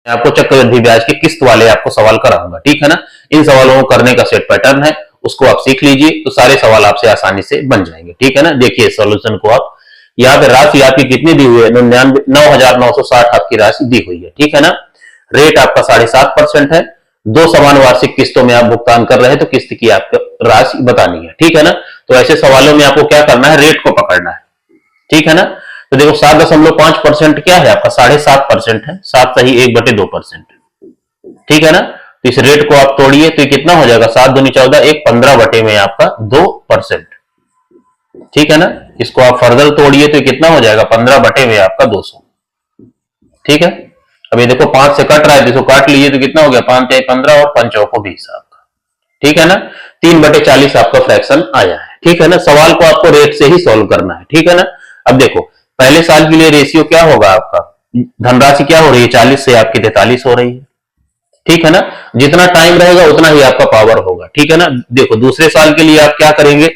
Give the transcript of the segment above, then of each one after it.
आपको चक्रवृद्धि ब्याज के किस्त वाले आपको सवाल कराऊंगा, ठीक है ना। इन सवालों को करने का सेट पैटर्न है, उसको आप सीख लीजिए तो सारे सवाल आपसे आसानी से बन जाएंगे, ठीक है ना। देखिए सॉल्यूशन को आप, यहाँ पे राशि आपकी कितनी दी हुई है, 99,960 आपकी राशि दी हुई है, ठीक है ना। रेट आपका 7.5% है। 2 समान वार्षिक किस्तों में आप भुगतान कर रहे हैं तो किस्त की आपको राशि बतानी है, ठीक है ना। तो ऐसे सवालों में आपको क्या करना है, रेट को पकड़ना है, ठीक है ना। तो देखो 7.5% क्या है आपका, 7.5% है। 7 सही 1/2%, ठीक है ना। तो इस रेट को आप तोड़िए तो कितना हो जाएगा, 7 दूनी 14, 15 बटे में आपका 2%, ठीक है ना। इसको आप फर्दर तोड़िए तो कितना हो जाएगा, 15 बटे में आपका 200, ठीक है। अभी देखो 5 से कट रहा है, इसको काट लीजिए तो कितना हो गया, 5 × 15 और 5 × 20 आपका, ठीक है ना। 3/40 आपका फ्रैक्शन आया है, ठीक है ना। सवाल को आपको रेट से ही सॉल्व करना है, ठीक है ना। अब देखो पहले साल के लिए रेशियो क्या होगा आपका, धनराशि क्या हो रही है, 40 से आपकी 43 हो रही है, ठीक है ना। जितना टाइम रहेगा उतना ही आपका पावर होगा, ठीक है ना। देखो दूसरे साल के लिए आप क्या करेंगे,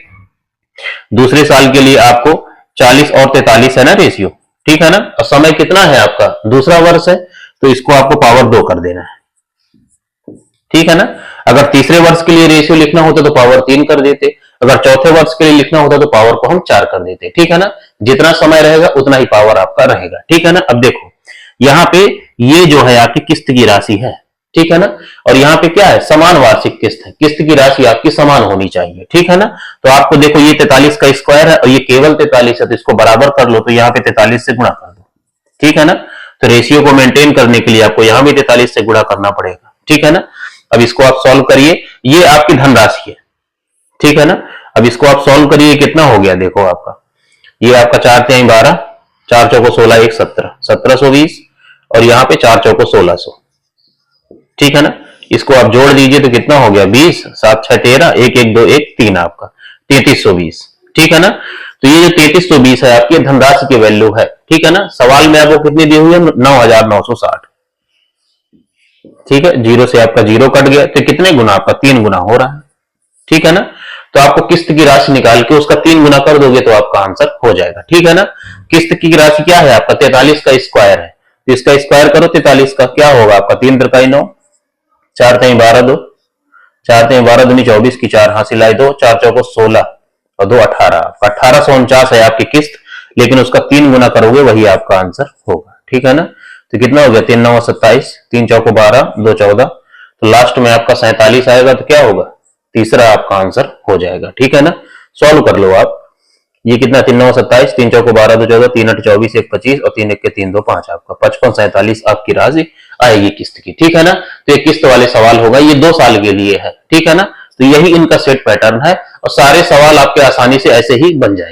दूसरे साल के लिए आपको 40 और 43 है ना रेशियो, ठीक है ना। और समय कितना है आपका, दूसरा वर्ष है, तो इसको आपको पावर 2 कर देना है, ठीक है ना। अगर तीसरे वर्ष के लिए रेशियो लिखना होता तो पावर 3 कर देते, अगर चौथे वर्ष के लिए लिखना होता तो पावर को हम 4 कर देते, ठीक है ना। जितना समय रहेगा उतना ही पावर आपका रहेगा, ठीक है ना। अब देखो यहाँ पे ये जो है आपकी किस्त की राशि है, ठीक है ना। और यहाँ पे क्या है, समान वार्षिक किस्त है, किस्त की राशि आपकी समान होनी चाहिए, ठीक है ना। तो आपको देखो ये 43 का स्क्वायर है और ये केवल 43 है, तो इसको बराबर कर लो, तो यहाँ पे 43 से गुणा कर दो, ठीक है ना। तो रेशियो को मेंटेन करने के लिए आपको यहाँ भी 43 से गुणा करना पड़ेगा, ठीक है ना। अब इसको आप सॉल्व करिए, ये आपकी धनराशि है, ठीक है ना। अब इसको आप सॉल्व करिए, कितना हो गया देखो आपका, ये आपका 4 × 12, 4 × 16 1 17, 1720, और यहाँ पे 4 × 1600, ठीक है ना। इसको आप जोड़ दीजिए तो कितना हो गया, 20, 7 6 13, 1 1 2 1 3 आपका 3320, ठीक है ना। तो ये जो 3320 है आपकी धनराशि की वैल्यू है, ठीक है ना। सवाल में आपको कितनी दी हुई है, 9,960, ठीक है। 0 से आपका 0 कट गया तो कितने गुना, आपका 3 गुना हो रहा है, ठीक है ना। तो आपको किस्त की राशि निकाल के उसका 3 गुना कर दोगे तो आपका आंसर हो जाएगा, ठीक है ना। किस्त की राशि क्या है आपका, 43 का स्क्वायर है, तो इसका स्क्वायर करो 43 का, क्या होगा आपका 3 × 3 9, 4 × 12 2, 4 × 12 दूनी 24 की 4 हासिल आए 2, 4 × 4 16 और 2 18, 1849 है आपकी किस्त, लेकिन उसका 3 गुना करोगे वही आपका आंसर होगा, ठीक है ना। तो कितना हो गया, 3 9 27, 3 4 12, 2 14, तो लास्ट में आपका 47 आएगा, तो क्या होगा, तीसरा आपका आंसर हो जाएगा, ठीक है ना। सॉल्व कर लो आप, ये कितना, 3 9 27, 3 4 12 2 14, 3 8 24, 1 25 और 3 1 के 3 2 5, आपका 55 47 आपकी राशि आएगी किस्त की, ठीक है ना। तो ये किस्त वाले सवाल होगा, ये 2 साल के लिए है, ठीक है ना। तो यही इनका सेट पैटर्न है और सारे सवाल आपके आसानी से ऐसे ही बन जाएंगे।